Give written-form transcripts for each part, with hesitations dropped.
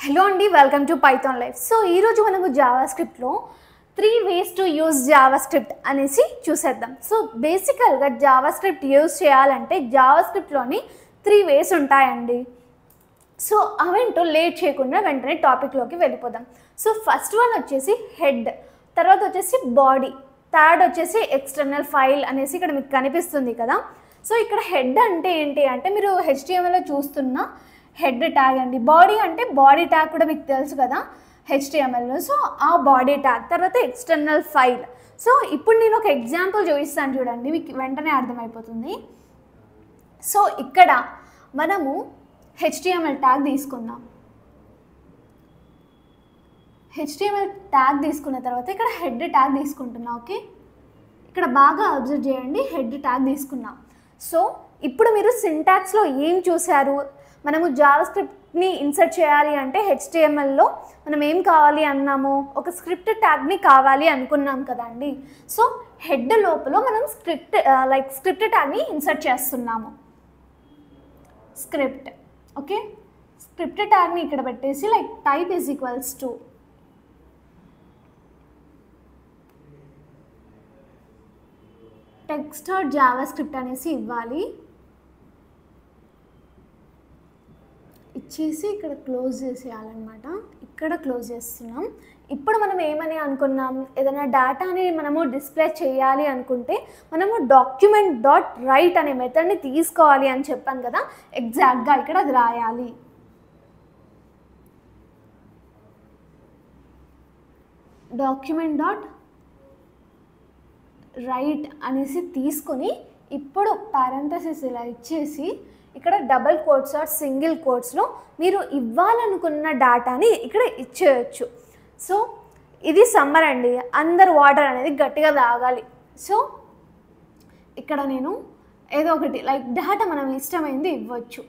Hello అండి, welcome to Python life. So ఈరోజు మనకు జావాస్క్రిప్ట్లో 3 ways టు యూజ్ జావాస్క్రిప్ట్ అనేసి చూసేద్దాం. సో బేసికల్గా జావాస్క్రిప్ట్ యూజ్ చేయాలంటే జావాస్క్రిప్ట్లోని 3 ways ఉంటాయండి. సో అవేంటో లేట్ చేయకుండా వెంటనే టాపిక్లోకి వెళ్ళిపోదాం. సో ఫస్ట్ వన్ వచ్చేసి హెడ్, తర్వాత వచ్చేసి బాడీ, థర్డ్ వచ్చేసి ఎక్స్టర్నల్ ఫైల్ అనేసి ఇక్కడ మీకు కనిపిస్తుంది కదా. సో ఇక్కడ హెడ్ అంటే ఏంటి అంటే మీరు HTMLలో చూస్తున్న హెడ్ ట్యాగ్ అండి. బాడీ అంటే బాడీ ట్యాగ్ కూడా మీకు తెలుసు కదా HTMLలో. సో ఆ బాడీ ట్యాగ్, తర్వాత ఎక్స్టర్నల్ ఫైల్. సో ఇప్పుడు నేను ఒక ఎగ్జాంపుల్ చూపిస్తాను చూడండి, మీకు వెంటనే అర్థమైపోతుంది. సో ఇక్కడ మనము HTML ట్యాగ్ తీసుకుందాం. HTML ట్యాగ్ తీసుకున్న తర్వాత ఇక్కడ హెడ్ ట్యాగ్ తీసుకుంటున్నా. ఓకే, ఇక్కడ బాగా అబ్జర్వ్ చేయండి, హెడ్ ట్యాగ్ తీసుకున్నాం. సో ఇప్పుడు మీరు సింటాక్స్లో ఏం చూశారు? మనము జావాస్క్రిప్ట్ని ఇన్సర్ట్ చేయాలి అంటే HTMLలో మనం ఏం కావాలి అన్నాము, ఒక స్క్రిప్ట్ ట్యాగ్ని కావాలి అనుకున్నాం కదండి. సో హెడ్ లోపల మనం స్క్రిప్ట్ ట్యాగ్ని ఇన్సర్ట్ చేస్తున్నాము. స్క్రిప్ట్, ఓకే, స్క్రిప్ట్ ట్యాగ్ని ఇక్కడ పెట్టేసి type is equals to text dot JavaScript అనేసి ఇవ్వాలి. ఇచ్చేసి ఇక్కడ క్లోజ్ చేసేయాలన్నమాట. ఇక్కడ క్లోజ్ చేస్తున్నాం. ఇప్పుడు మనం ఏమని అనుకున్నాం, ఏదైనా డేటాని మనము డిస్ప్లే చేయాలి అనుకుంటే మనము డాక్యుమెంట్ డాట్ రైట్ అనే మెథడ్ని తీసుకోవాలి అని చెప్పాను కదా. ఎగ్జాక్ట్గా ఇక్కడ అది రాయాలి. డాక్యుమెంట్ డాట్ రైట్ అనేసి తీసుకొని ఇప్పుడు పారెంథసిస్ ఇలా ఇచ్చేసి ఇక్కడ డబుల్ కోట్స్ ఆర్ సింగిల్ కోట్స్లో మీరు ఇవ్వాలనుకున్న డేటాని ఇక్కడ ఇచ్చేయచ్చు. సో ఇది సమ్మర్ అండి, అందరు వాటర్ అనేది గట్టిగా తాగాలి. సో ఇక్కడ నేను ఏదో ఒకటి డేటా మనం ఇష్టమైంది ఇవ్వచ్చు.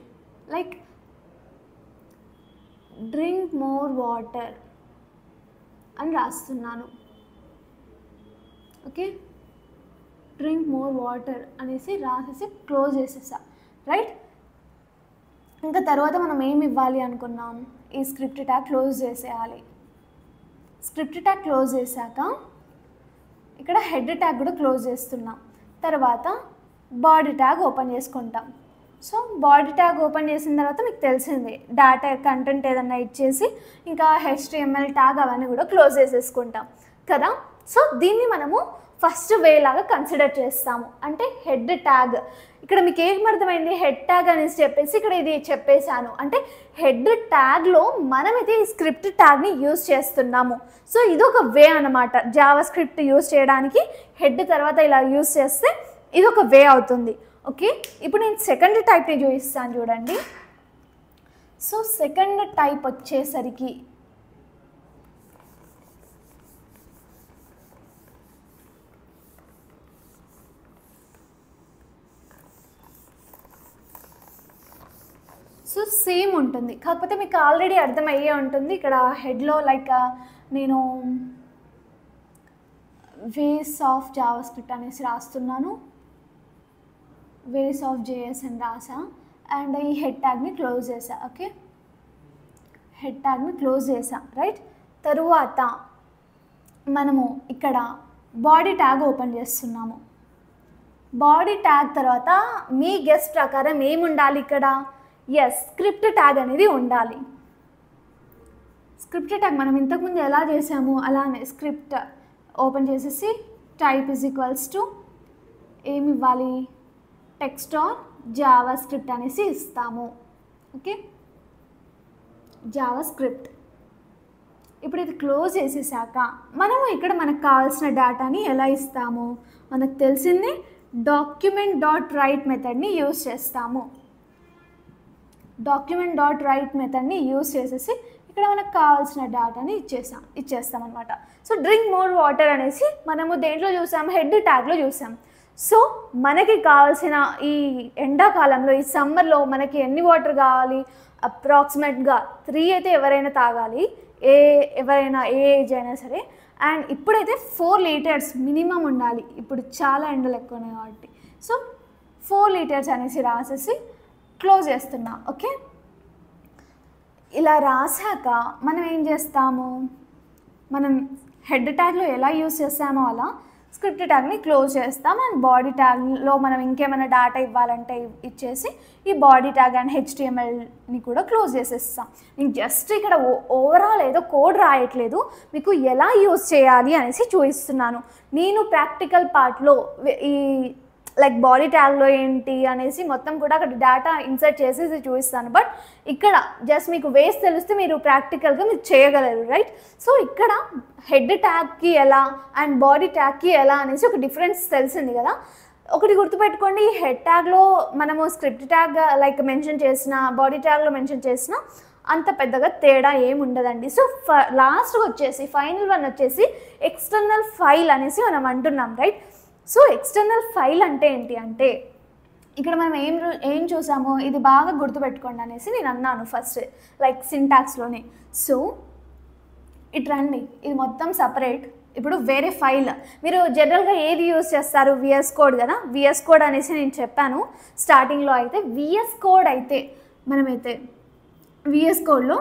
డ్రింక్ మోర్ వాటర్ అని రాస్తున్నాను. ఓకే, డ్రింక్ మోర్ వాటర్ అనేసి రాసేసి క్లోజ్ చేసేసా. రైట్, ఇంకా తర్వాత మనం ఏమి ఇవ్వాలి అనుకున్నాం, ఈ స్క్రిప్ట్ ట్యాగ్ క్లోజ్ చేసేయాలి. స్క్రిప్ట్ ట్యాగ్ క్లోజ్ చేశాక ఇక్కడ హెడ్ ట్యాగ్ కూడా క్లోజ్ చేస్తున్నాం. తర్వాత బాడీ ట్యాగ్ ఓపెన్ చేసుకుంటాం. సో బాడీ ట్యాగ్ ఓపెన్ చేసిన తర్వాత మీకు తెలిసిందే, డేటా కంటెంట్ ఏదన్నా ఇచ్చేసి ఇంకా HTML ట్యాగ్ అవన్నీ కూడా క్లోజ్ చేసేసుకుంటాం కదా. సో దీన్ని మనము ఫస్ట్ వే లాగా కన్సిడర్ చేస్తాము. అంటే హెడ్ ట్యాగ్, ఇక్కడ మీకు ఏమర్థమైంది, హెడ్ ట్యాగ్ అనేసి చెప్పేసి ఇక్కడ ఇది చెప్పేశాను. అంటే హెడ్ ట్యాగ్లో మనమైతే ఈ స్క్రిప్ట్ ట్యాగ్ని యూజ్ చేస్తున్నాము. సో ఇది ఒక వే అన్నమాట, జావాస్క్రిప్ట్ యూజ్ చేయడానికి హెడ్ తర్వాత ఇలా యూజ్ చేస్తే ఇది ఒక వే అవుతుంది. ఓకే, ఇప్పుడు నేను సెకండ్ టైప్ని చూపిస్తాను చూడండి. సో సెకండ్ టైప్ వచ్చేసరికి సో సేమ్ ఉంటుంది, కాకపోతే మీకు ఆల్రెడీ అర్థమయ్యే ఉంటుంది. ఇక్కడ హెడ్లో నేను వేస్ ఆఫ్ జావాస్క్రిప్ట్ అనేసి రాస్తున్నాను, వేస్ ఆఫ్ JS అని రాసా, అండ్ ఈ హెడ్ ట్యాగ్ని క్లోజ్ చేసా. ఓకే, హెడ్ ట్యాగ్ని క్లోజ్ చేసా. రైట్, తరువాత మనము ఇక్కడ బాడీ ట్యాగ్ ఓపెన్ చేస్తున్నాము. బాడీ ట్యాగ్ తర్వాత మీ గెస్ ప్రకారం ఏముండాలి ఇక్కడ? ఎస్, స్క్రిప్ట్ ట్యాగ్ అనేది ఉండాలి. స్క్రిప్ట్ ట్యాగ్ మనం ఇంతకుముందు ఎలా చేసాము అలానే స్క్రిప్ట్ ఓపెన్ చేసేసి టైప్ ఈజ్ ఈక్వల్స్ టు ఏమి ఇవ్వాలి, టెక్స్ట్ ఆర్ జావాస్క్రిప్ట్ అనేసి ఇస్తాము. Okay, JavaScript. ఇప్పుడు ఇది క్లోజ్ చేసేసాక మనము ఇక్కడ మనకు కావాల్సిన డేటాని ఎలా ఇస్తాము, మనకు తెలిసింది డాక్యుమెంట్ డాట్ రైట్ మెథడ్ని యూజ్ చేస్తాము. డాక్యుమెంట్ డాట్ రైట్ మెథడ్ని యూజ్ చేసేసి ఇక్కడ మనకు కావాల్సిన డేటాని ఇచ్చేస్తాం అనమాట. సో డ్రింక్ మోర్ వాటర్ అనేసి మనము దేంట్లో చూసాము, హెడ్ ట్యాగ్లో చూసాం. సో మనకి కావాల్సిన ఈ ఎండాకాలంలో ఈ సమ్మర్లో మనకి ఎన్ని వాటర్ కావాలి, అప్రాక్సిమేట్గా 3 అయితే ఎవరైనా తాగాలి, ఎవరైనా ఏ ఏజ్ అయినా సరే. అండ్ ఇప్పుడైతే 4 లీటర్స్ మినిమం ఉండాలి, ఇప్పుడు చాలా ఎండలు ఎక్కువ ఉన్నాయి కాబట్టి. సో 4 లీటర్స్ అనేసి రాసేసి క్లోజ్ చేస్తున్నా. ఓకే, ఇలా రాసాక మనం ఏం చేస్తాము, మనం హెడ్ ట్యాగ్లో ఎలా యూస్ చేస్తామో అలా స్క్రిప్ట్ ట్యాగ్ని క్లోజ్ చేస్తాం. అండ్ బాడీ ట్యాగ్లో మనం ఇంకేమైనా డేటా ఇవ్వాలంటే ఇచ్చేసి ఈ బాడీ ట్యాగ్ అండ్ HTMLని కూడా క్లోజ్ చేసేస్తాం. నేను జస్ట్ ఇక్కడ ఓవరాల్ ఏదో కోడ్ రాయట్లేదు, మీకు ఎలా యూజ్ చేయాలి అనేసి చూపిస్తున్నాను. నేను ప్రాక్టికల్ పార్ట్లో ఈ లైక్ బాడీ ట్యాగ్లో ఏంటి అనేసి మొత్తం కూడా అక్కడ డేటా ఇన్సర్ట్ చేసేసి చూపిస్తాను. బట్ ఇక్కడ జస్ట్ మీకు వేస్ తెలిస్తే మీరు ప్రాక్టికల్గా మీరు చేయగలరు, రైట్? సో ఇక్కడ హెడ్ ట్యాగ్కి ఎలా అండ్ బాడీ ట్యాగ్కి ఎలా అనేసి ఒక డిఫరెన్స్ తెలిసింది కదా. ఒకటి గుర్తుపెట్టుకోండి, హెడ్ ట్యాగ్లో మనము స్క్రిప్ట్ ట్యాగ్ లైక్ మెన్షన్ చేసిన, బాడీ ట్యాగ్లో మెన్షన్ చేసిన అంత పెద్దగా తేడా ఏమి ఉండదండి. సో లాస్ట్గా వచ్చేసి ఫైనల్ వన్ వచ్చేసి ఎక్స్టర్నల్ ఫైల్ అనేసి మనం అంటున్నాం, రైట్? సో ఎక్స్టర్నల్ ఫైల్ అంటే ఏంటి అంటే ఇక్కడ మనం ఏం చూసామో ఇది బాగా గుర్తుపెట్టుకోండి అనేసి నేను అన్నాను ఫస్ట్ లైక్ సింటాక్స్లోనే. సో ఇటు రండి, ఇది మొత్తం సపరేట్. ఇప్పుడు వేరే ఫైల్ మీరు జనరల్గా ఏది యూజ్ చేస్తారు, VS కోడ్ కదా. VS కోడ్ అనేసి నేను చెప్పాను స్టార్టింగ్లో. అయితే VS కోడ్ అయితే మనమైతే VS కోడ్లో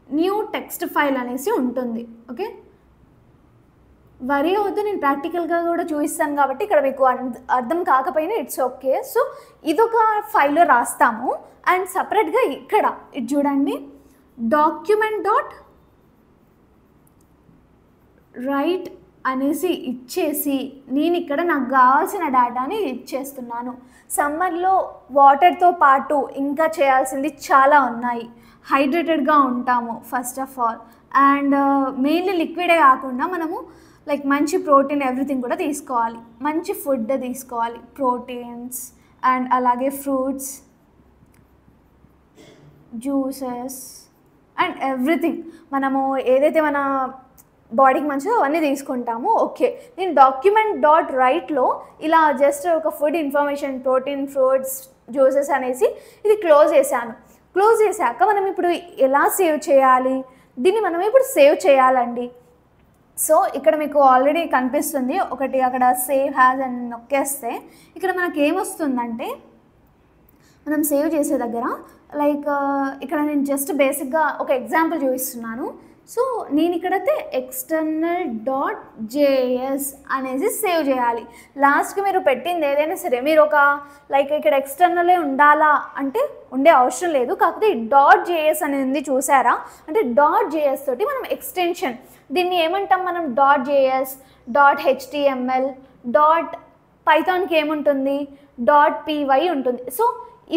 న్యూ టెక్స్ట్ ఫైల్ అనేసి ఉంటుంది. ఓకే, వరి అవుతూ నేను ప్రాక్టికల్గా కూడా చూపిస్తాను కాబట్టి ఇక్కడ మీకు అర్థం కాకపోయినా ఇట్స్ ఓకే. సో ఇదొక ఫైల్లో రాస్తాము అండ్ సపరేట్గా ఇక్కడ ఇది చూడండి, document.write అనేసి ఇచ్చేసి నేను ఇక్కడ నాకు కావాల్సిన డేటాని ఇచ్చేస్తున్నాను. సమ్మర్లో వాటర్తో పాటు ఇంకా చేయాల్సింది చాలా ఉన్నాయి. హైడ్రేటెడ్గా ఉంటాము first of all, and mainly లిక్విడే కాకుండా మనము లైక్ మంచి ప్రోటీన్ ఎవ్రీథింగ్ కూడా తీసుకోవాలి, మంచి ఫుడ్ తీసుకోవాలి, ప్రోటీన్స్ అండ్ అలాగే ఫ్రూట్స్, జ్యూసెస్ అండ్ ఎవ్రీథింగ్ మనము ఏదైతే మన బాడీకి మంచిదో అవన్నీ తీసుకుంటాము. ఓకే, నేను document.writeలో ఇలా జస్ట్ ఒక food information, protein, fruits, juices అనేసి ఇది క్లోజ్ చేశాను. క్లోజ్ చేశాక మనం ఇప్పుడు ఎలా సేవ్ చేయాలి, దీన్ని మనం ఇప్పుడు సేవ్ చేయాలండి. సో ఇక్కడ మీకు ఆల్రెడీ కనిపిస్తుంది ఒకటి, అక్కడ సేవ్ హ్యాజ్ అని నొక్కేస్తే ఇక్కడ మనకి ఏమొస్తుందంటే మనం సేవ్ చేసే దగ్గర లైక్ ఇక్కడ నేను జస్ట్ బేసిక్గా ఒక ఎగ్జాంపుల్ చూపిస్తున్నాను. సో నేను ఇక్కడైతే external.js అనేసి సేవ్ చేయాలి. లాస్ట్కి మీరు పెట్టింది ఏదైనా సరే మీరు ఒక లైక్ ఇక్కడ ఎక్స్టర్నలే ఉండాలా అంటే ఉండే అవసరం లేదు. కాకపోతే .js అనేది ఉంది చూసారా, అంటే .js తోటి మనం ఎక్స్టెన్షన్ దీన్ని ఏమంటాం మనం, .js, .html, .pythonకి ఏముంటుంది, .py ఉంటుంది. సో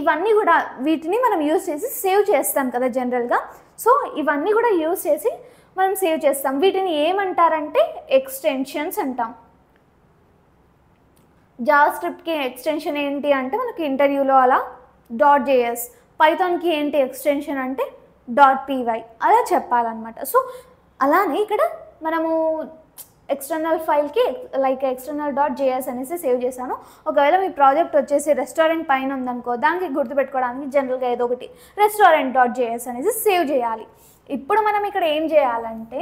ఇవన్నీ కూడా వీటిని మనం యూజ్ చేసి సేవ్ చేస్తాం కదా జనరల్గా. సో ఇవన్నీ కూడా యూజ్ చేసి మనం సేవ్ చేస్తాం. వీటిని ఏమంటారంటే ఎక్స్టెన్షన్స్ అంటాం. జావాస్క్రిప్ట్కి ఎక్స్టెన్షన్ ఏంటి అంటే మనకి ఇంటర్వ్యూలో అలా .js, పైథాన్కి ఏంటి ఎక్స్టెన్షన్ అంటే .py అలా చెప్పాలన్నమాట. సో అలానే ఇక్కడ మనము ఎక్స్టర్నల్ ఫైల్కి లైక్ external.js అనేసి సేవ్ చేశాను. ఒకవేళ మీ ప్రాజెక్ట్ వచ్చేసి రెస్టారెంట్ పైన ఉందనుకో, దానికి గుర్తుపెట్టుకోవడానికి జనరల్గా ఏదో ఒకటి restaurant.js అనేసి సేవ్ చేయాలి. ఇప్పుడు మనం ఇక్కడ ఏం చేయాలంటే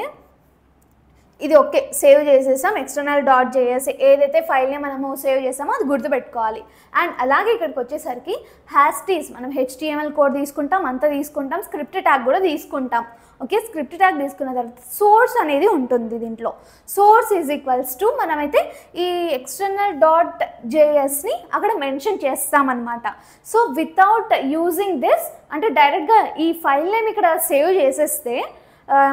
ఇది ఓకే సేవ్ చేసేసాం, external.js ఏదైతే ఫైల్ని మనము సేవ్ చేసామో అది గుర్తుపెట్టుకోవాలి. అండ్ అలాగే ఇక్కడికి వచ్చేసరికి హ్యాస్టీస్ మనం HTML కోడ్ తీసుకుంటాం, అంతా తీసుకుంటాం, స్క్రిప్ట్ ట్యాగ్ కూడా తీసుకుంటాం. ఓకే, స్క్రిప్ట్ ట్యాగ్ తీసుకున్న తర్వాత సోర్స్ అనేది ఉంటుంది దీంట్లో. సోర్స్ ఈజ్ ఈక్వల్స్ టు మనమైతే ఈ external.jsని అక్కడ మెన్షన్ చేస్తామన్నమాట. సో వితౌట్ యూజింగ్ దిస్ అంటే డైరెక్ట్గా ఈ ఫైల్ నేమ్ ఇక్కడ సేవ్ చేసేస్తే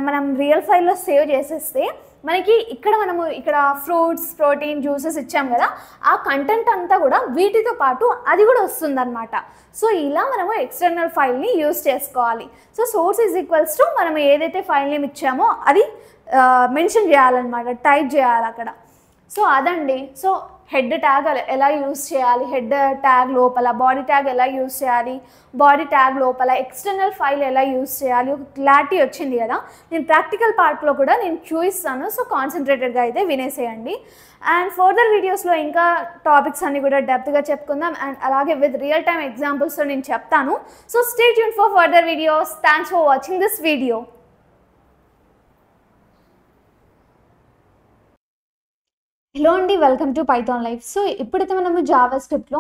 మనం రియల్ ఫైల్లో సేవ్ చేసేస్తే మనకి ఇక్కడ మనము ఇక్కడ ఫ్రూట్స్, ప్రోటీన్, జ్యూసెస్ ఇచ్చాం కదా, ఆ కంటెంట్ అంతా కూడా వీటితో పాటు అది కూడా వస్తుందన్నమాట. సో ఇలా మనము ఎక్స్టర్నల్ ఫైల్ని యూజ్ చేసుకోవాలి. So source is equals to మనం ఏదైతే ఫైల్ నేమ్ ఇచ్చామో అది మెన్షన్ చేయాలన్నమాట, టైప్ చేయాలి అక్కడ. సో అదండి. సో హెడ్ ట్యాగ్ ఎలా యూజ్ చేయాలి, హెడ్ ట్యాగ్ లోపల బాడీ ట్యాగ్ ఎలా యూజ్ చేయాలి, బాడీ ట్యాగ్ లోపల ఎక్స్టర్నల్ ఫైల్ ఎలా యూజ్ చేయాలి, ఒక క్లారిటీ వచ్చింది కదా. నేను ప్రాక్టికల్ పార్ట్లో కూడా నేను చూపిస్తాను. సో కాన్సన్ట్రేటెడ్గా అయితే వినేసేయండి. అండ్ ఫర్దర్ వీడియోస్లో ఇంకా టాపిక్స్ అన్ని కూడా డెప్త్గా చెప్పుకుందాం. అండ్ అలాగే విత్ రియల్ టైమ్ ఎగ్జాంపుల్స్తో నేను చెప్తాను. So stay tune for further videos. Thanks for watching this video. Hello అండి, welcome to Python life. So ఇప్పుడైతే మనము జావా స్క్రిప్ట్లో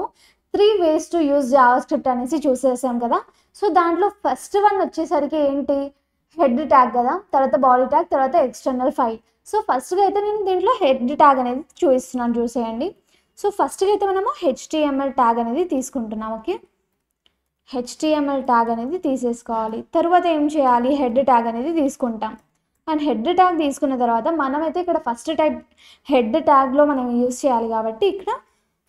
3 ways to use JavaScript అనేసి చూసేసాం కదా. సో దాంట్లో ఫస్ట్ వన్ వచ్చేసరికి ఏంటి, హెడ్ ట్యాగ్ కదా, తర్వాత బాడీ ట్యాగ్, తర్వాత ఎక్స్టర్నల్ ఫైల్. సో ఫస్ట్గా అయితే నేను దీంట్లో హెడ్ ట్యాగ్ అనేది చూపిస్తున్నాను, చూసేయండి. సో ఫస్ట్గా అయితే మనము HTML ట్యాగ్ అనేది తీసుకుంటున్నాం. ఓకే, HTML ట్యాగ్ అనేది తీసేసుకోవాలి. తర్వాత ఏం చేయాలి, హెడ్ ట్యాగ్ అనేది తీసుకుంటాం. అండ్ హెడ్ ట్యాగ్ తీసుకున్న తర్వాత మనమైతే ఇక్కడ ఫస్ట్ టైప్ హెడ్ ట్యాగ్లో మనం యూజ్ చేయాలి కాబట్టి ఇక్కడ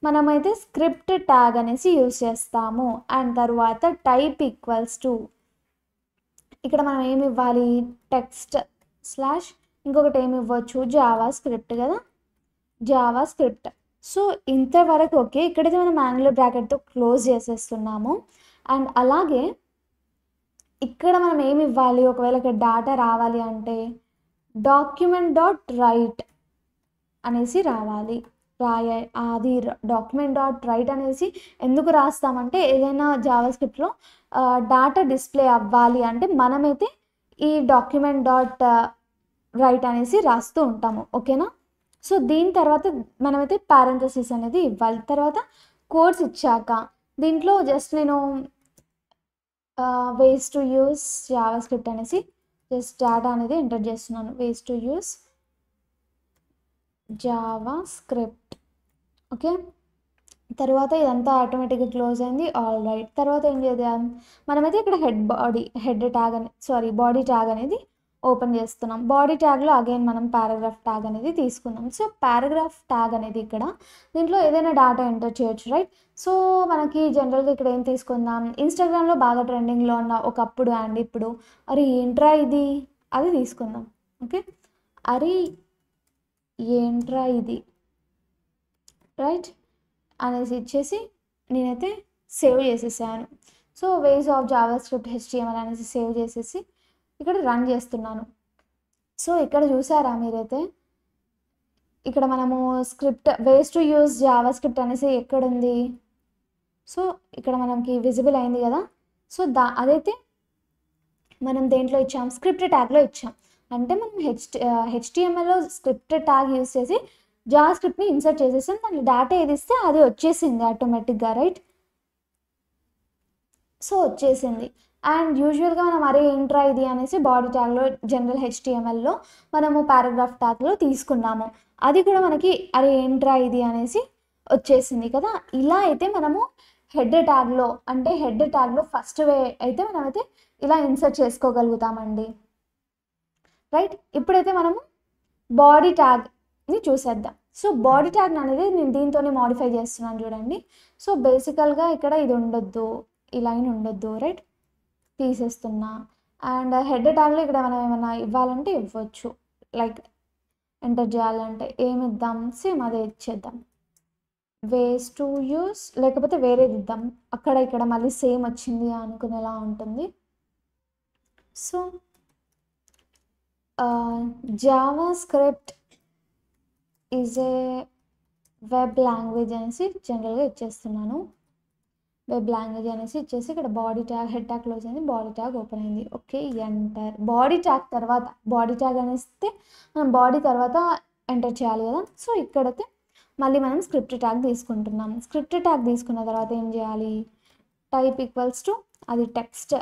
మనమైతే స్క్రిప్ట్ ట్యాగ్ అనేసి యూజ్ చేస్తాము. అండ్ తర్వాత టైప్ ఈక్వల్స్ టు, ఇక్కడ మనం ఏమి ఇవ్వాలి, టెక్స్ట్ స్లాష్ ఇంకొకటి ఏమి ఇవ్వచ్చు, జావా స్క్రిప్ట్ కదా, జావా స్క్రిప్ట్. సో ఇంతవరకు ఓకే. ఇక్కడైతే మనం యాంగులర్ బ్రాకెట్తో క్లోజ్ చేసేస్తున్నాము. అండ్ అలాగే ఇక్కడ మనం ఏమి ఇవ్వాలి, ఒకవేళ ఇక్కడ డేటా రావాలి అంటే document.write అనేసి రావాలి. అది document.write అనేసి ఎందుకు రాస్తామంటే ఏదైనా జావాస్క్రిప్ట్లో డేటా డిస్ప్లే అవ్వాలి అంటే మనమైతే ఈ document.write అనేసి రాస్తూ ఉంటాము. ఓకేనా. సో దీని తర్వాత మనమైతే పారెంథసిస్ అనేది ఇవ్వాలి. తర్వాత కోడ్స్ ఇచ్చాక దీంట్లో జస్ట్ నేను వేస్ టు యూస్ జావాస్క్రిప్ట్ అనేసి జస్ట్ డేటా అనేది ఎంటర్ చేస్తున్నాను. Ways to use JavaScript. Okay, తర్వాత ఇదంతా ఆటోమేటిక్గా క్లోజ్ అయింది. All right. తర్వాత ఏం చేద్దాం, మనమైతే ఇక్కడ హెడ్ ట్యాగ్ బాడీ ట్యాగ్ అనేది ఓపెన్ చేస్తున్నాం. బాడీ ట్యాగ్లో అగైన్ మనం పారాగ్రాఫ్ ట్యాగ్ అనేది తీసుకున్నాం. సో పారాగ్రాఫ్ ట్యాగ్ అనేది ఇక్కడ దీంట్లో ఏదైనా డేటా ఎంటర్ చేయొచ్చు, రైట్. సో మనకి జనరల్గా ఇక్కడ ఏం తీసుకుందాం, ఇన్స్టాగ్రామ్లో బాగా ట్రెండింగ్లో ఉన్న ఒకప్పుడు అండ్ ఇప్పుడు అరే ఏంట్రా ఇది అది తీసుకుందాం. ఓకే, అరే ఏంట్రా ఇది రైట్ అనేసి ఇచ్చేసి నేనైతే సేవ్ చేసేసాను. So ways of JavaScript HTML అనేసి సేవ్ చేసేసి ఇక్కడ రన్ చేస్తున్నాను. సో ఇక్కడ చూసారా మీరైతే, ఇక్కడ మనము script ways to use JavaScript అనేసి ఎక్కడుంది, సో ఇక్కడ మనకి విజిబుల్ అయింది కదా. సో అదైతే మనం దేంట్లో ఇచ్చాం, స్క్రిప్ట్ ట్యాగ్లో ఇచ్చాం. అంటే మనం HTMLలో స్క్రిప్ట్ ట్యాగ్ యూజ్ చేసి జావాస్క్రిప్ట్ని ఇన్సర్ట్ చేసేసాం. దాంట్లో డేటా ఏది ఇస్తే అది వచ్చేసింది ఆటోమేటిక్గా, రైట్. సో వచ్చేసింది. అండ్ యూజువల్గా మనం అరే ఏంట్రా ఇది అనేసి బాడీ ట్యాగ్లో జనరల్ HTMLలో మనము పారాగ్రాఫ్ ట్యాగ్లో తీసుకున్నాము. అది కూడా మనకి అరే ఏంట్రా ఇది అనేసి వచ్చేసింది కదా. ఇలా అయితే మనము హెడ్ ట్యాగ్లో అంటే హెడ్ ట్యాగ్లో ఫస్ట్ వే అయితే మనమైతే ఇలా ఇన్సర్ట్ చేసుకోగలుగుతామండి, రైట్. ఇప్పుడైతే మనము బాడీ ట్యాగ్ని చూసేద్దాం. సో బాడీ ట్యాగ్ అనేది నేను దీంతోనే మాడిఫై చేస్తున్నాను చూడండి. సో బేసికల్గా ఇక్కడ ఇది ఉండొద్దు, ఈ లైన్ ఉండొద్దు, రైట్, తీసేస్తున్నా. అండ్ హెడ్ ట్యాగ్లో ఇక్కడ మనం ఏమైనా ఇవ్వాలంటే ఇవ్వచ్చు, లైక్ ఎంటర్ చేయాలంటే ఏమి ఇద్దాం, సేమ్ అదే ఇచ్చేద్దాం. వేస్ టు యూస్ లేకపోతే వేరేది ఇద్దాం, అక్కడ ఇక్కడ మళ్ళీ సేమ్ వచ్చింది అనుకునేలా ఉంటుంది. So JavaScript is a web language అనేసి జనరల్గా ఇచ్చేస్తున్నాను. వెబ్ లాంగ్వేజ్ అనేసి ఇచ్చేసి ఇక్కడ body tag head tag close అయింది, బాడీ ట్యాగ్ ఓపెన్ అయింది. Okay, enter. బాడీ ట్యాగ్ తర్వాత బాడీ ట్యాగ్ అనేస్తే మనం బాడీ తర్వాత ఎంటర్ చేయాలి కదా. సో ఇక్కడైతే మళ్ళీ మనం స్క్రిప్ట్ ట్యాగ్ తీసుకుంటున్నాం. స్క్రిప్ట్ ట్యాగ్ తీసుకున్న తర్వాత ఏం చేయాలి, టైప్ ఈక్వల్స్ టు అది టెక్స్ట్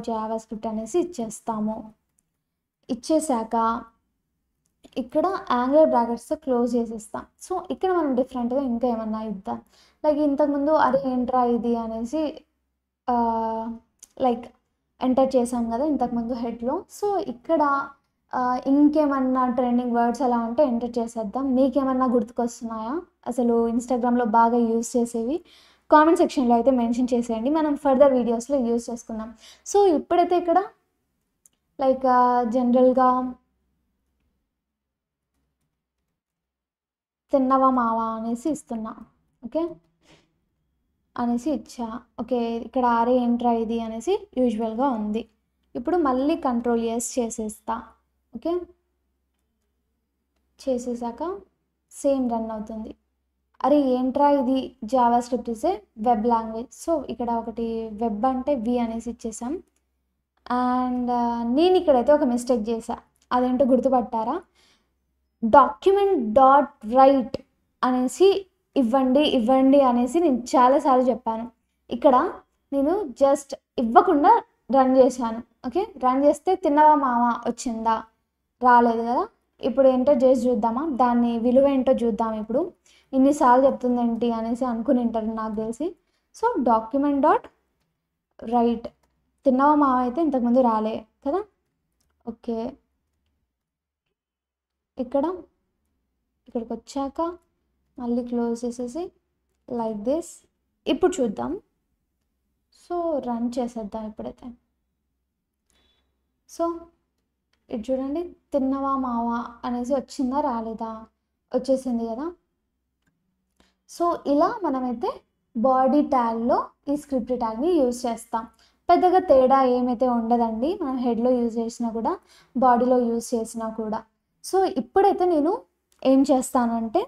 జావాస్క్రిప్ట్ అనేసి ఇచ్చేస్తాము. ఇచ్చేసాక ఇక్కడ యాంగులర్ బ్రాకెట్స్తో క్లోజ్ చేసేస్తాం. సో ఇక్కడ మనం డిఫరెంట్గా ఇంకా ఏమన్నా ఇద్దాం, లైక్ ఇంతకుముందు అదే ఏంట్రా ఇది అనేసి లైక్ ఎంటర్ చేసాం కదా ఇంతకుముందు హెడ్లో. సో ఇక్కడ ఇంకేమన్నా ట్రెండింగ్ వర్డ్స్ అలా ఉంటే ఎంటర్ చేసేద్దాం. మీకేమన్నా గుర్తుకొస్తున్నాయా అసలు ఇన్స్టాగ్రామ్లో బాగా యూజ్ చేసేవి? కామెంట్ సెక్షన్లో అయితే మెన్షన్ చేసేయండి, మనం ఫర్దర్ వీడియోస్లో యూజ్ చేసుకుందాం. సో ఇప్పుడైతే ఇక్కడ లైక్ జనరల్గా తిన్నవా మావా అనేసి ఇస్తున్నా. ఓకే అనేసి ఇచ్చా. ఓకే, ఇక్కడ ఆరే ఎంట్రా ఇది అనేసి యూజువల్గా ఉంది. ఇప్పుడు మళ్ళీ కంట్రోల్ చేసేస్తా. ఓకే, చేసేసాక సేమ్ రన్ అవుతుంది. అరే ఏంట్రా ఇది JavaScript is a web language. So ఇక్కడ ఒకటి వెబ్ అంటే వి అనేసి ఇచ్చేసాం. అండ్ నేను ఇక్కడైతే ఒక మిస్టేక్ చేశా, అదేంటో గుర్తుపట్టారా? document.write అనేసి ఇవ్వండి ఇవ్వండి అనేసి నేను చాలాసార్లు చెప్పాను. ఇక్కడ నేను జస్ట్ ఇవ్వకుండా రన్ చేశాను. ఓకే, రన్ చేస్తే తిన్నవా మామ వచ్చిందా? రాలేదు కదా. ఇప్పుడు ఎంటర్ చేసి చూద్దామా, దాన్ని విలువ ఏంటో చూద్దాం. ఇప్పుడు ఇన్నిసార్లు చెప్తుంది ఏంటి అనేసి అనుకుని ఉంటారు నాకు తెలిసి. సో డాక్యుమెంట్ డాట్ రైట్ తిన్నవా మామ అయితే ఇంతకుముందు రాలే కదా. ఓకే, ఇక్కడికి వచ్చాక మళ్ళీ క్లోజ్ చేసేసి లైక్ దిస్. ఇప్పుడు చూద్దాం. సో రన్ చేసేద్దాం ఇప్పుడైతే. సో ఇది చూడండి, తిన్నవా మావా అనేసి వచ్చిందా రాలేదా? వచ్చేసింది కదా. సో ఇలా మనమైతే బాడీ ట్యాగ్లో ఈ స్క్రిప్ట్ ట్యాగ్ని యూజ్ చేస్తాం. పెద్దగా తేడా ఏమైతే ఉండదండి, మనం హెడ్లో యూజ్ చేసినా కూడా బాడీలో యూజ్ చేసినా కూడా. సో ఇప్పుడైతే నేను ఏం చేస్తానంటే,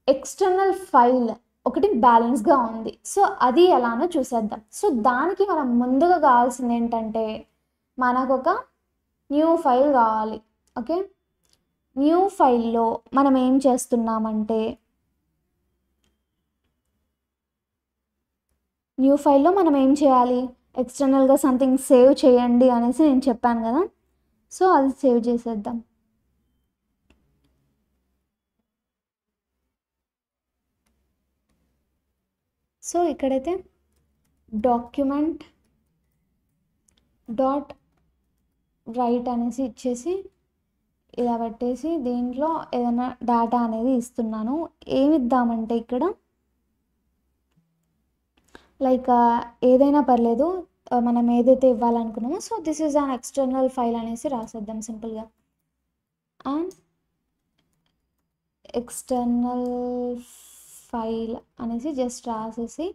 ఎక్స్టర్నల్ ఫైల్ ఒకటి బ్యాలెన్స్గా ఉంది. సో అది ఎలానో చూసేద్దాం. సో దానికి మనం ముందుగా కావాల్సింది ఏంటంటే, మనకు ఒక న్యూ ఫైల్ కావాలి. ఓకే, న్యూ ఫైల్లో మనం ఏం చేస్తున్నామంటే, న్యూ ఫైల్లో మనం ఏం చేయాలి, ఎక్స్టర్నల్గా సంథింగ్ సేవ్ చేయండి అనేసి నేను చెప్పాను కదా. సో అది సేవ్ చేసేద్దాం. సో ఇక్కడైతే డాక్యుమెంట్ డాట్ రైట్ అనేసి ఇచ్చేసి ఇలా పెట్టేసి దీంట్లో ఏదైనా డేటా అనేది ఇస్తున్నాను. ఏమి ఇద్దామంటే ఇక్కడ లైక్ ఏదైనా పర్లేదు, మనం ఏదైతే ఇవ్వాలనుకున్నామో. So this is an external file అనేసి రాసేద్దాం సింపుల్గా. అండ్ ఎక్స్టర్నల్ ఫైల్ అనేసి జస్ట్ రాసేసి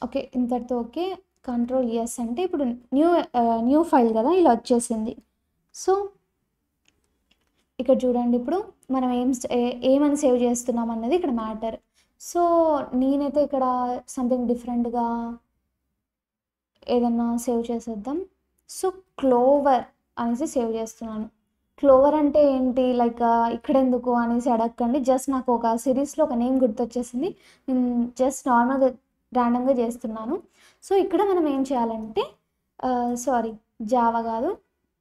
ఓకే, ఇంతటితో ఓకే. కంట్రోల్ ఎస్ అంటే ఇప్పుడు న్యూ ఫైల్ కదా, ఇలా వచ్చేసింది. సో ఇక్కడ చూడండి, ఇప్పుడు మనం ఏమని సేవ్ చేస్తున్నాం అన్నది ఇక్కడ మ్యాటర్. సో నేనైతే ఇక్కడ సంథింగ్ డిఫరెంట్గా ఏదన్నా సేవ్ చేసేద్దాం. సో క్లోవర్ అనేసి సేవ్ చేస్తున్నాను. క్లోవర్ అంటే ఏంటి, లైక్ ఇక్కడ ఎందుకు అనేసి అడగండి. జస్ట్ నాకు ఒక సిరీస్లో ఒక నేమ్ గుర్తొచ్చేసింది, నేను జస్ట్ నార్మల్గా ర్యాండమ్గా చేస్తున్నాను. సో ఇక్కడ మనం ఏం చేయాలంటే, సారీ జావా కాదు,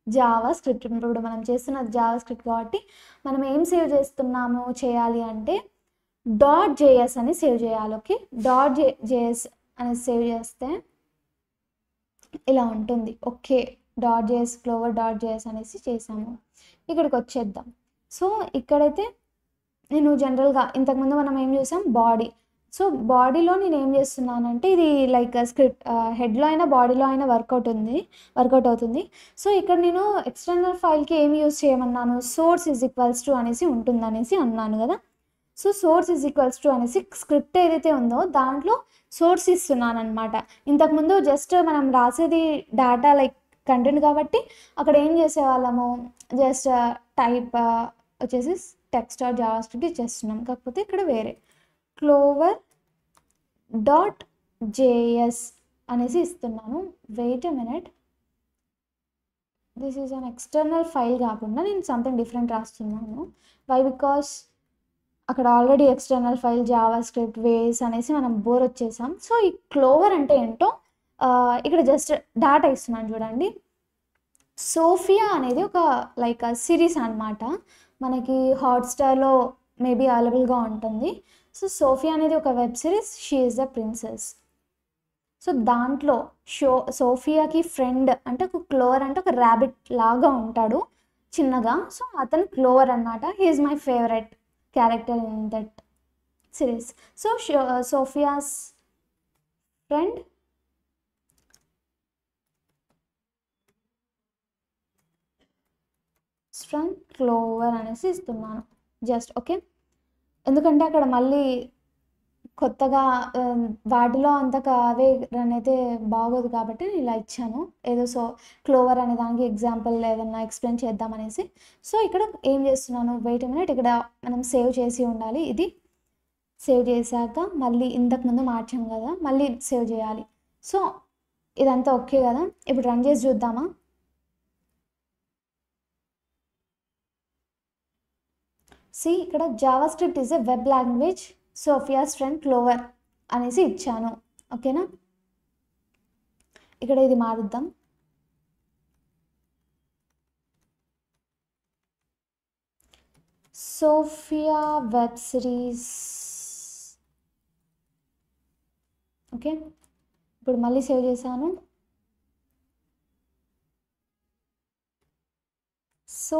జావా స్క్రిప్ట్. ఇప్పుడు మనం చేస్తున్నది జావా స్క్రిప్ట్ కాబట్టి మనం ఏం సేవ్ చేస్తున్నాము చేయాలి అంటే .js అని సేవ్ చేయాలి. ఓకే, .js అని సేవ్ చేస్తే ఇలా ఉంటుంది. ఓకే, .js క్లోవర్ .js అనేసి చేసాము. ఇక్కడికి వచ్చేద్దాం. సో ఇక్కడైతే నేను జనరల్గా ఇంతకుముందు మనం ఏం చేసాం, బాడీ. సో బాడీలో నేను ఏం చేస్తున్నానంటే, ఇది లైక్ స్క్రిప్ట్ హెడ్లో అయినా బాడీలో అయినా వర్కౌట్ అవుతుంది. సో ఇక్కడ నేను ఎక్స్టర్నల్ ఫైల్కి ఏమి యూజ్ చేయమన్నాను, సోర్స్ ఈజ్ ఈక్వల్స్ టు అనేసి ఉంటుంది అనేసి అన్నాను కదా. So source is equals to అనేసి స్క్రిప్ట్ ఏదైతే ఉందో దాంట్లో సోర్స్ ఇస్తున్నాను అనమాట. ఇంతకుముందు జస్ట్ మనం రాసేది డేటా లైక్ కంటెంట్ కాబట్టి అక్కడ ఏం చేసేవాళ్ళము, జస్ట్ టైప్ వచ్చేసి టెక్స్ట్ ఆర్ జావా స్క్రిప్ట్ ఇచ్చేస్తున్నాం. కాకపోతే ఇక్కడ వేరే క్లోవర్ .js అనేసి ఇస్తున్నాను. Wait a minute, this is an external file కాకుండా నేను సంథింగ్ డిఫరెంట్ రాస్తున్నాను. వై, బికాస్ అక్కడ already external file JavaScript was అనేసి మనం బోర్ వచ్చేసాం. సో ఈ క్లోవర్ అంటే ఏంటో ఇక్కడ జస్ట్ డేటా ఇస్తున్నాను చూడండి. సోఫియా అనేది ఒక లైక్ సిరీస్ అనమాట, మనకి హాట్స్టార్లో మేబీ అవైలబుల్గా ఉంటుంది. సో సోఫియా అనేది ఒక web series, she is the princess. So దాంట్లో సోఫియాకి ఫ్రెండ్ అంటే ఒక క్లోవర్ అంటే ఒక ర్యాబిట్ లాగా ఉంటాడు చిన్నగా. సో అతను క్లోవర్ అనమాట. He is my favourite character in that series. So Sophia's friend from Clover అనేసి ఇస్తున్నాను జస్ట్. ఓకే, ఎందుకంటే అక్కడ మళ్ళీ కొత్తగా వాటిలో అంతగా అవే రన్ అయితే బాగోదు కాబట్టి నేను ఇలా ఇచ్చాను. ఏదో క్లోవర్ అనే దానికి ఎగ్జాంపుల్ ఏదన్నా ఎక్స్ప్లెయిన్ చేద్దామనేసి. సో ఇక్కడ ఏం చేస్తున్నాను, వెయిట్ మినిట్, ఇక్కడ మనం సేవ్ చేసి ఉండాలి. ఇది సేవ్ చేశాక మళ్ళీ ఇంతకుముందు మార్చాం కదా, మళ్ళీ సేవ్ చేయాలి. సో ఇదంతా ఓకే కదా. ఇప్పుడు రన్ చేసి చూద్దామా. ఇక్కడ JavaScript is a web language Sophia's friend Clover అనేసి ఇచ్చాను. ఓకేనా, ఇక్కడ ఇది మారుద్దాం. Sophia web series. ఓకే, ఇప్పుడు మళ్ళీ సేవ్ చేశాను. సో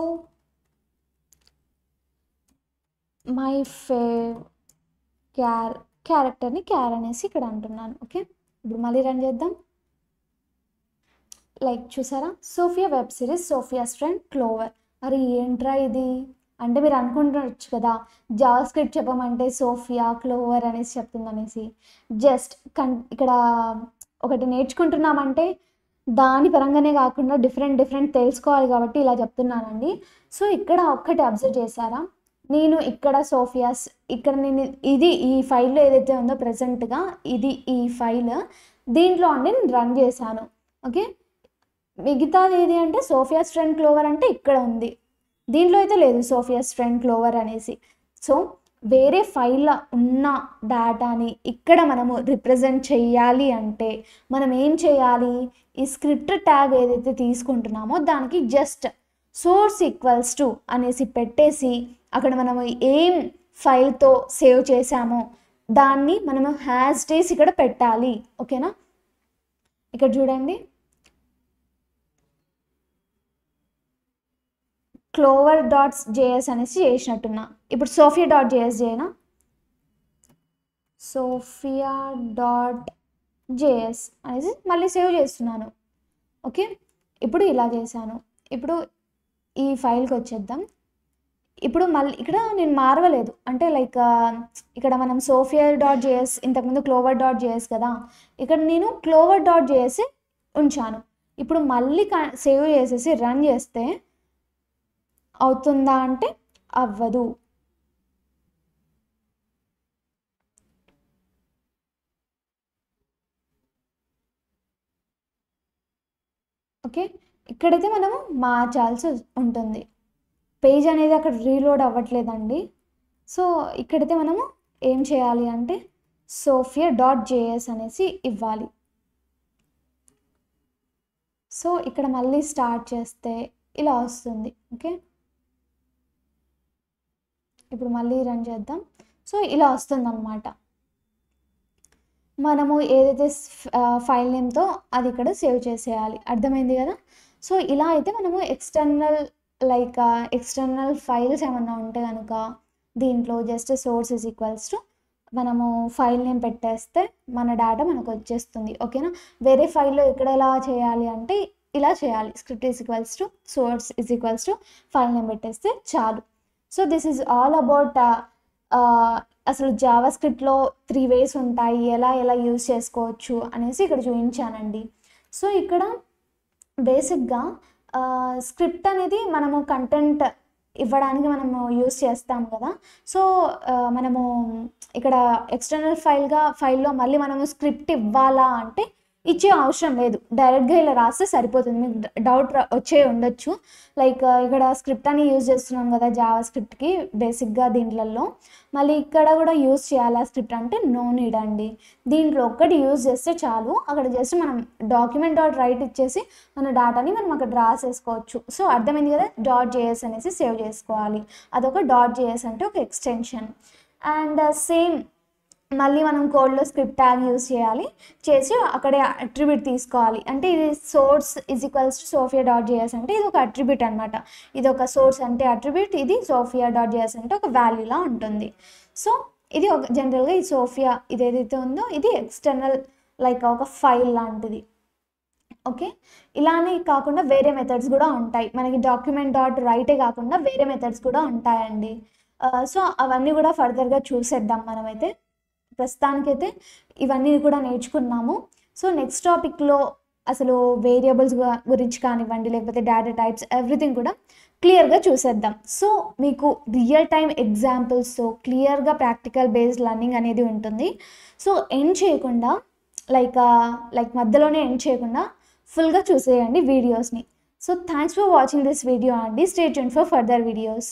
మై క్యారెక్టర్ని క్యార్ అనేసి ఇక్కడ అంటున్నాను. ఓకే, ఇప్పుడు మళ్ళీ రన్ చేద్దాం. లైక్ చూసారా, Sophia web series Sophia's friend Clover. మరి ఏంట్రా ఇది అంటే మీరు అనుకుంటున్నారు కదా, జావా స్క్రిప్ట్ చెప్పమంటే సోఫియా క్లోవర్ అనేసి చెప్తుందనేసి. జస్ట్ ఇక్కడ ఒకటి నేర్చుకుంటున్నామంటే దాని పరంగానే కాకుండా డిఫరెంట్ తెలుసుకోవాలి కాబట్టి ఇలా చెప్తున్నానండి. సో ఇక్కడ ఒక్కటి అబ్జర్వ్ చేశారా, నేను ఇక్కడ సోఫియాస్, ఇక్కడ నేను ఇది ఈ ఫైల్లో ఏదైతే ఉందో ప్రజెంట్గా ఇది ఈ ఫైల్, దీంట్లో అండి నేను రన్ చేశాను. ఓకే, మిగతాది ఏది అంటే సోఫియాస్ ఫ్రెండ్ క్లోవర్ అంటే ఇక్కడ ఉంది, దీంట్లో అయితే లేదు సోఫియాస్ ఫ్రెండ్ క్లోవర్ అనేసి. సో వేరే ఫైల్లో ఉన్న డేటాని ఇక్కడ మనము రిప్రజెంట్ చేయాలి అంటే మనం ఏం చేయాలి, ఈ స్క్రిప్ట్ ట్యాగ్ ఏదైతే తీసుకుంటున్నామో దానికి జస్ట్ సోర్స్ ఈక్వల్స్ టు అనేసి పెట్టేసి అక్కడ మనము ఏం ఫైల్తో సేవ్ చేసామో దాన్ని మనము హ్యాస్ డేస్ ఇక్కడ పెట్టాలి. ఓకేనా, ఇక్కడ చూడండి, clover.js అనేసి చేసినట్టున్నా. ఇప్పుడు sophia.js చేయనా, sophia.js అనేసి మళ్ళీ సేవ్ చేస్తున్నాను. ఓకే, ఇప్పుడు ఇలా చేశాను. ఇప్పుడు ఈ ఫైల్కి వచ్చేద్దాం. ఇప్పుడు మళ్ళీ ఇక్కడ నేను మారవలేదు అంటే లైక్ ఇక్కడ మనం sophia.js ఇంతకుముందు clover.js కదా, ఇక్కడ నేను clover.js ఉంచాను. ఇప్పుడు మళ్ళీ సేవ్ చేసేసి రన్ చేస్తే అవుతుందా అంటే అవ్వదు. ఓకే, ఇక్కడైతే మనము మార్చాల్సి ఉంటుంది. పేజ్ అనేది అక్కడ రీలోడ్ అవ్వట్లేదండి. సో ఇక్కడైతే మనము ఏం చేయాలి అంటే sophia.js అనేసి ఇవ్వాలి. సో ఇక్కడ మళ్ళీ స్టార్ట్ చేస్తే ఇలా వస్తుంది. ఓకే, ఇప్పుడు మళ్ళీ రన్ చేద్దాం. సో ఇలా వస్తుంది అన్నమాట. మనము ఏదైతే ఫైల్ నేమ్తో అది ఇక్కడ సేవ్ చేసేయాలి. అర్థమైంది కదా. సో ఇలా అయితే మనము ఎక్స్టర్నల్ ఫైల్స్ ఏమన్నా ఉంటే కనుక దీంట్లో just source is equals to మనము ఫైల్ నేమ్ పెట్టేస్తే మన డేటా మనకు వచ్చేస్తుంది. ఓకేనా, వేరే ఫైల్లో ఇక్కడ ఎలా చేయాలి అంటే ఇలా చేయాలి, script is equals to source is equals to file name పెట్టేస్తే చాలు. So this is all about అసలు జావా స్క్రిప్ట్లో 3 ways ఉంటాయి, ఎలా యూజ్ చేసుకోవచ్చు అనేసి ఇక్కడ చూపించానండి. సో ఇక్కడ బేసిక్గా స్క్రిప్ట్ అనేది మనము కంటెంట్ ఇవ్వడానికి మనము యూజ్ చేస్తాం కదా. సో మనము ఇక్కడ ఎక్స్టర్నల్ ఫైల్లో మళ్ళీ మనము స్క్రిప్ట్ ఇవ్వాలా అంటే ఇచ్చే అవసరం లేదు, డైరెక్ట్గా ఇలా రాస్తే సరిపోతుంది. మీకు డౌట్ వచ్చే ఉండొచ్చు, లైక్ ఇక్కడ స్క్రిప్ట్ అని యూజ్ చేస్తున్నాం కదా జావా స్క్రిప్ట్కి బేసిక్గా దీంట్లలో, మళ్ళీ ఇక్కడ కూడా యూజ్ చేయాలి ఆ స్క్రిప్ట్ అంటే నో నీడ్ అండి. దీంట్లో ఒక్కటి యూజ్ చేస్తే చాలు, అక్కడ జస్ట్ మనం document.write ఇచ్చేసి మన డేటాని మనం అక్కడ రాసేసుకోవచ్చు. సో అర్థమైంది కదా, .js అనేసి సేవ్ చేసుకోవాలి. అదొక .js అంటే ఒక ఎక్స్టెన్షన్. అండ్ సేమ్ మళ్ళీ మనం కోడ్లో స్క్రిప్ట్ ట్యాగ్ యూజ్ చేసి అక్కడే అట్రిబ్యూట్ తీసుకోవాలి. అంటే ఇది source is equals to sophia.js అంటే ఇది ఒక అట్రిబ్యూట్ అనమాట. ఇది ఒక సోర్స్ అంటే అట్రిబ్యూట్, ఇది sophia.js అంటే ఒక వాల్యూలా ఉంటుంది. సో ఇది ఒక జనరల్గా ఈ సోఫియా ఇది ఏదైతే ఉందో ఇది ఎక్స్టర్నల్ లైక్ ఒక ఫైల్ లాంటిది. ఓకే, ఇలానే కాకుండా వేరే మెథడ్స్ కూడా ఉంటాయి మనకి. document.write కాకుండా వేరే మెథడ్స్ కూడా ఉంటాయండి. సో అవన్నీ కూడా ఫర్దర్గా చూసేద్దాం మనమైతే. ప్రస్తుతానికైతే ఇవన్నీ కూడా నేర్చుకున్నాము. సో నెక్స్ట్ టాపిక్లో అసలు వేరియబుల్స్ గురించి కానివ్వండి, లేకపోతే డేటా టైప్స్ ఎవ్రీథింగ్ కూడా క్లియర్గా చూసేద్దాం. సో మీకు రియల్ టైమ్ ఎగ్జాంపుల్స్తో క్లియర్గా ప్రాక్టికల్ బేస్డ్ లర్నింగ్ అనేది ఉంటుంది. సో ఎండ్ చేయకుండా లైక్ మధ్యలోనే ఎండ్ చేయకుండా ఫుల్గా చూసేయండి వీడియోస్ని. So thanks for watching this video అండి. Stay tuned for further videos.